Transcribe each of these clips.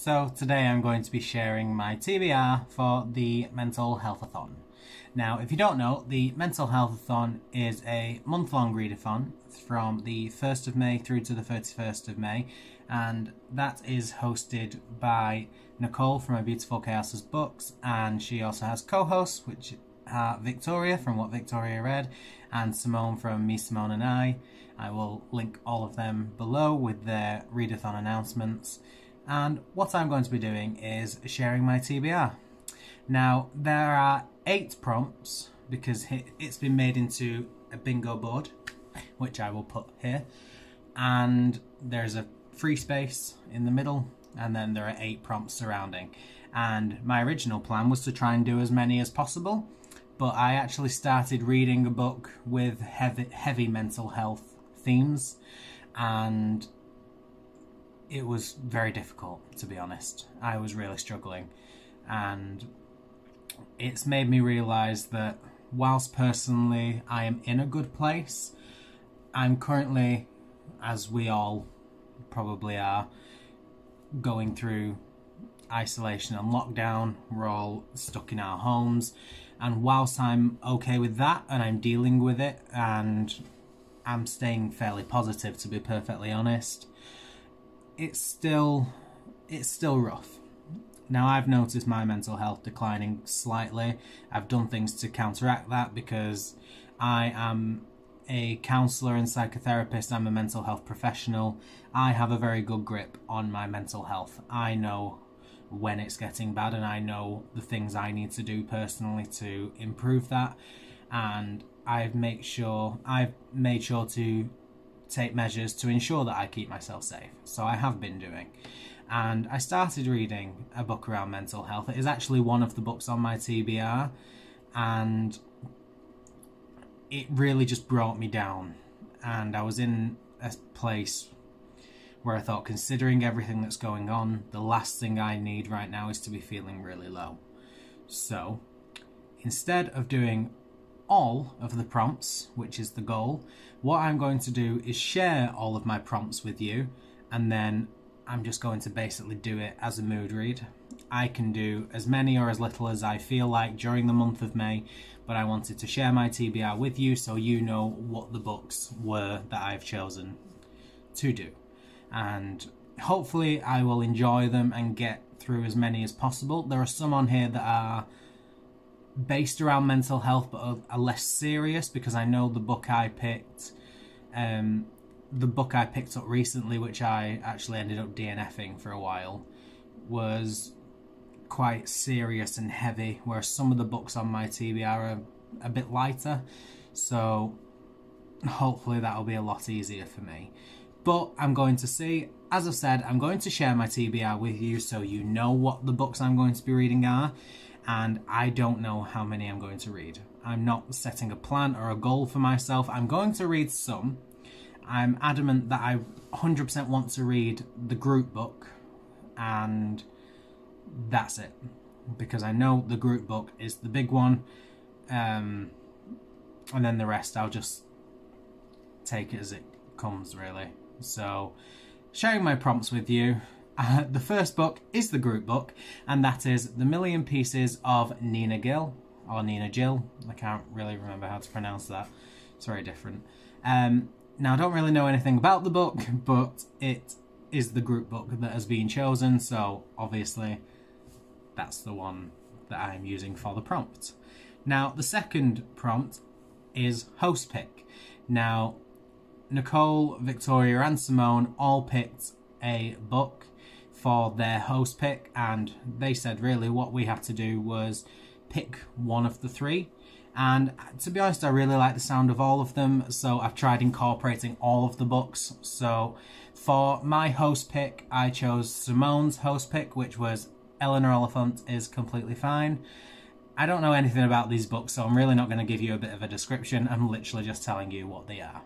So today I'm going to be sharing my TBR for the Mental Healthathon. Now, if you don't know, the Mental Healthathon is a month-long readathon from the 1st of May through to the 31st of May, and that is hosted by Nicole from My Beautiful Chaos's books, and she also has co-hosts, which are Victoria from What Victoria Read, and Simone from Me, Simone and I. I will link all of them below with their readathon announcements. And what I'm going to be doing is sharing my TBR. Now, there are 8 prompts because it's been made into a bingo board, which I will put here. And there's a free space in the middle, and then there are 8 prompts surrounding. And my original plan was to try and do as many as possible, but I actually started reading a book with heavy mental health themes, and it was very difficult, to be honest. I was really struggling, and it's made me realise that whilst personally I am in a good place, I'm currently, as we all probably are, going through isolation and lockdown. We're all stuck in our homes, and whilst I'm okay with that and I'm dealing with it and I'm staying fairly positive, to be perfectly honest, it's still rough. Now, I've noticed my mental health declining slightly. I've done things to counteract that because I am a counsellor and psychotherapist. I'm a mental health professional. I have a very good grip on my mental health. I know when it's getting bad, and I know the things I need to do personally to improve that, and I've made sure to take measures to ensure that I keep myself safe. So I have been doing. And I started reading a book around mental health. It is actually one of the books on my TBR, and it really just brought me down. And I was in a place where I thought, considering everything that's going on, the last thing I need right now is to be feeling really low. So instead of doing all of the prompts, which is the goal, what I'm going to do is share all of my prompts with you, and then I'm just going to basically do it as a mood read. I can do as many or as little as I feel like during the month of May, but I wanted to share my TBR with you so you know what the books were that I've chosen to do. And hopefully I will enjoy them and get through as many as possible. There are some on here that are based around mental health but are less serious, because I know the book I picked up recently, which I actually ended up DNFing for a while, was quite serious and heavy, whereas some of the books on my TBR are a bit lighter, so hopefully that'll be a lot easier for me. But I'm going to see, as I've said, I'm going to share my TBR with you so you know what the books I'm going to be reading are, and I don't know how many I'm going to read. I'm not setting a plan or a goal for myself. I'm going to read some. I'm adamant that I 100% want to read the group book, and that's it, because I know the group book is the big one, and then the rest I'll just take it as it comes, really. So, sharing my prompts with you. The first book is the group book, and that is The Million Pieces of Nina Gill, or Nina Jill. I can't really remember how to pronounce that. It's very different. Now, I don't really know anything about the book, but it is the group book that has been chosen, so obviously that's the one that I'm using for the prompt. Now, the second prompt is host pick. Now, Nicole, Victoria and Simone all picked a book for their host pick, and they said really what we had to do was pick one of the 3. And to be honest, I really like the sound of all of them, so I've tried incorporating all of the books. So for my host pick, I chose Simone's host pick, which was Eleanor Oliphant is Completely Fine. I don't know anything about these books, so I'm really not going to give you a bit of a description. I'm literally just telling you what they are.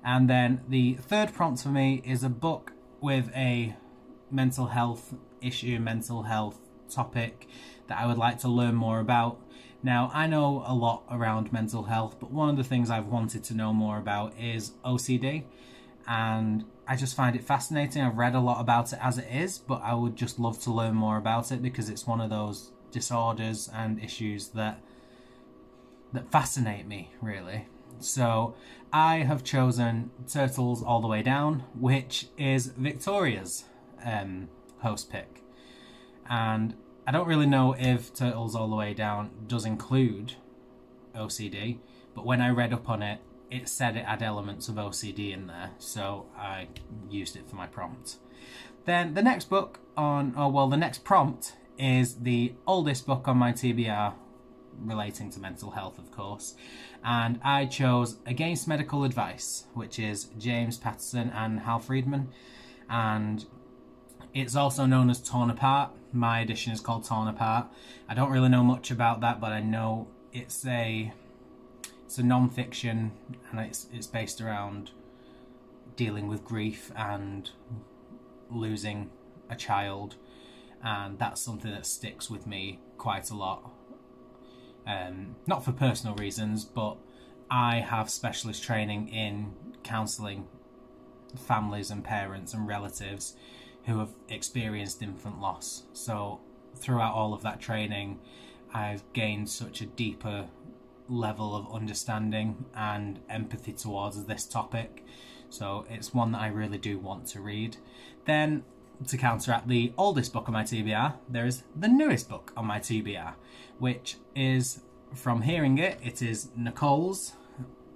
And then the third prompt for me is a book with a mental health issue, mental health topic that I would like to learn more about. Now, I know a lot around mental health, but one of the things I've wanted to know more about is OCD. and I just find it fascinating. I've read a lot about it as it is, but I would just love to learn more about it because it's one of those disorders and issues that fascinate me, really. So I have chosen Turtles All the Way Down, which is Victoria's host pick. And I don't really know if Turtles All the Way Down does include OCD, but when I read up on it, it said it had elements of OCD in there, so I used it for my prompt. Then the next book the next prompt is the oldest book on my TBR, relating to mental health, of course, and I chose Against Medical Advice, which is James Patterson and Hal Friedman, and it's also known as Torn Apart. My edition is called Torn Apart. I don't really know much about that, but I know it's a non-fiction, and it's based around dealing with grief and losing a child, and that's something that sticks with me quite a lot. Not for personal reasons, but I have specialist training in counselling families and parents and relatives who have experienced infant loss. So throughout all of that training, I've gained such a deeper level of understanding and empathy towards this topic. So it's one that I really do want to read. Then, to counteract the oldest book on my TBR, there is the newest book on my TBR, which is, from hearing it, it is Nicole's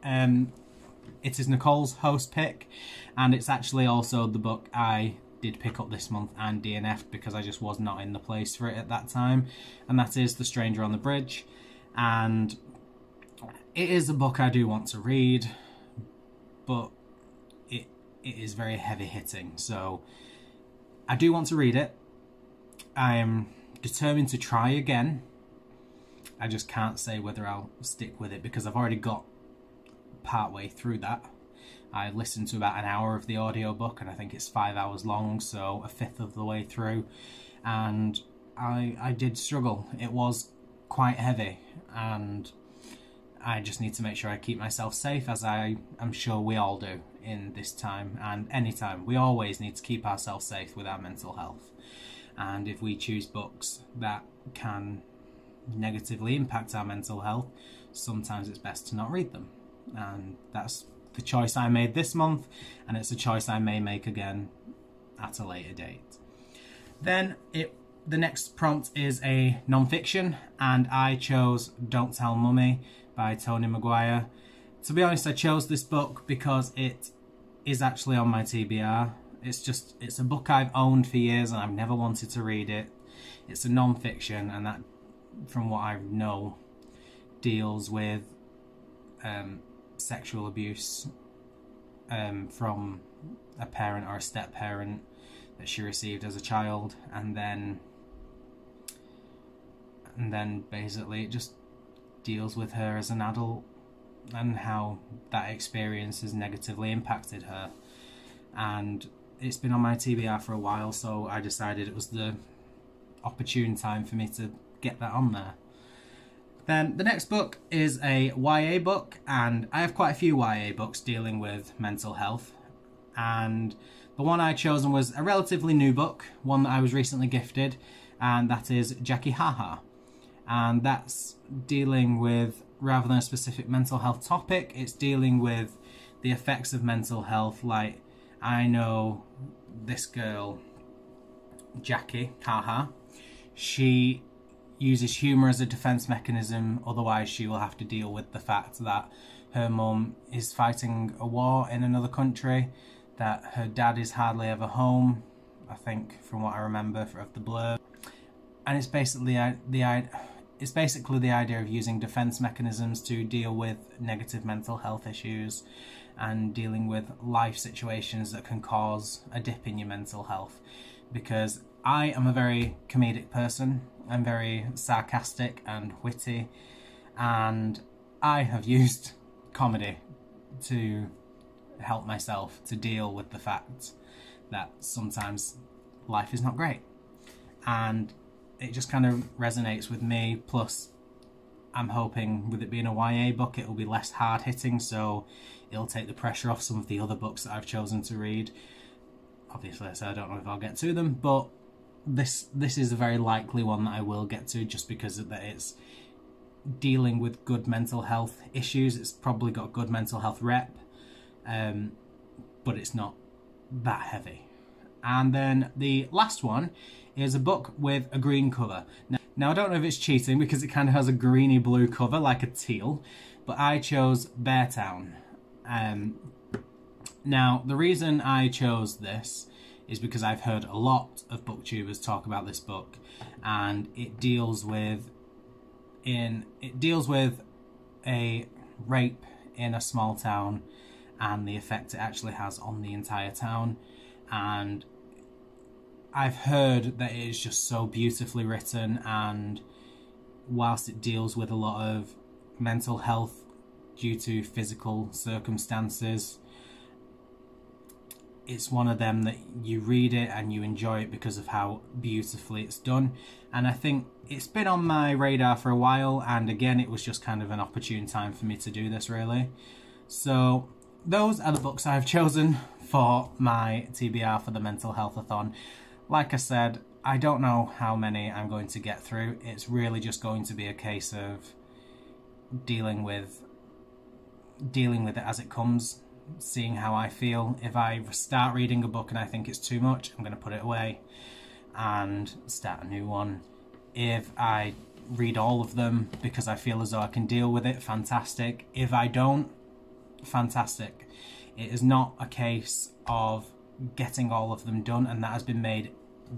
host pick, and it's actually also the book I did pick up this month and DNF'd because I just was not in the place for it at that time, and that is The Stranger on the Bridge. And it is a book I do want to read, but it is very heavy hitting, so I do want to read it. I am determined to try again. I just can't say whether I'll stick with it because I've already got part way through that. I listened to about an hour of the audiobook, and I think it's 5 hours long, so a fifth of the way through, and I did struggle. It was quite heavy, and I just need to make sure I keep myself safe, as I am sure we all do in this time and any time. We always need to keep ourselves safe with our mental health, and if we choose books that can negatively impact our mental health, sometimes it's best to not read them. And that's the choice I made this month, and it's a choice I may make again at a later date. Then the next prompt is a non-fiction, and I chose Don't Tell Mummy by Tony Maguire. To be honest, I chose this book because it is actually on my TBR. It's a book I've owned for years and I've never wanted to read it. It's a non-fiction, and that, from what I know, deals with sexual abuse from a parent or a step-parent that she received as a child, and then basically it just deals with her as an adult and how that experience has negatively impacted her. And it's been on my TBR for a while, so I decided it was the opportune time for me to get that on there. Then the next book is a YA book, and I have quite a few YA books dealing with mental health, and the one I chosen was a relatively new book, one that I was recently gifted, and that is Jackie Haha. And that's dealing with, rather than a specific mental health topic, it's dealing with the effects of mental health. Like, I know this girl, Jackie Haha, she uses humour as a defence mechanism, otherwise she will have to deal with the fact that her mum is fighting a war in another country, that her dad is hardly ever home, I think, from what I remember of the blurb. And it's basically the idea of using defence mechanisms to deal with negative mental health issues and dealing with life situations that can cause a dip in your mental health. Because I am a very comedic person, I'm very sarcastic and witty, and I have used comedy to help myself to deal with the fact that sometimes life is not great. And it just kind of resonates with me, plus I'm hoping with it being a YA book, it will be less hard hitting, so it'll take the pressure off some of the other books that I've chosen to read. Obviously, I said I don't know if I'll get to them, but this is a very likely one that I will get to, just because of that it's dealing with good mental health issues. It's probably got good mental health rep, but it's not that heavy. And then the last one is a book with a green cover. Now I don't know if it's cheating because it kind of has a greeny blue cover like a teal, but I chose Beartown. Now the reason I chose this is because I've heard a lot of booktubers talk about this book, and it deals with a rape in a small town and the effect it actually has on the entire town. And I've heard that it is just so beautifully written, and whilst it deals with a lot of mental health due to physical circumstances, it's one of them that you read it and you enjoy it because of how beautifully it's done. And I think it's been on my radar for a while, and again it was just kind of an opportune time for me to do this, really. So those are the books I've chosen for my TBR for the Mental Healthathon. Like I said, I don't know how many I'm going to get through. It's really just going to be a case of dealing with it as it comes, seeing how I feel. If I start reading a book and I think it's too much, I'm going to put it away and start a new one. If I read all of them because I feel as though I can deal with it, fantastic. If I don't, fantastic. It is not a case of getting all of them done, and that has been made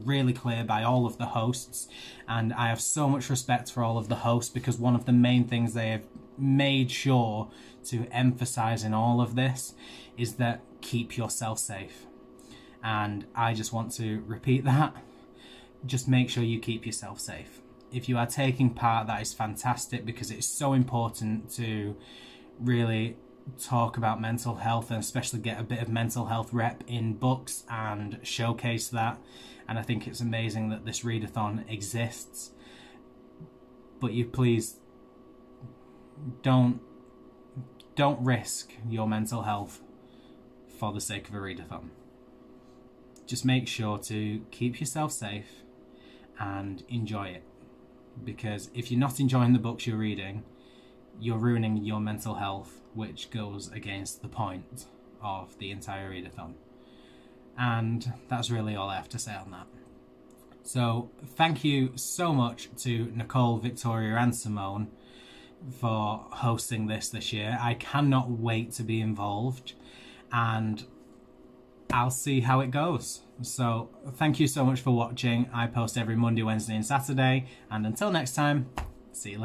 really clear by all of the hosts, and I have so much respect for all of the hosts, because one of the main things they have made sure to emphasize in all of this is that keep yourself safe. And I just want to repeat that. Just make sure you keep yourself safe. If you are taking part, that is fantastic, because it's so important to really talk about mental health, and especially get a bit of mental health rep in books and showcase that. And I think it's amazing that this readathon exists. But you please don't risk your mental health for the sake of a readathon. Just make sure to keep yourself safe and enjoy it, because if you're not enjoying the books you're reading, you're ruining your mental health, which goes against the point of the entire readathon. And that's really all I have to say on that. So thank you so much to Nicole, Victoria and Simone for hosting this year. I cannot wait to be involved, and I'll see how it goes. So thank you so much for watching. I post every Monday, Wednesday and Saturday, and until next time, see you later.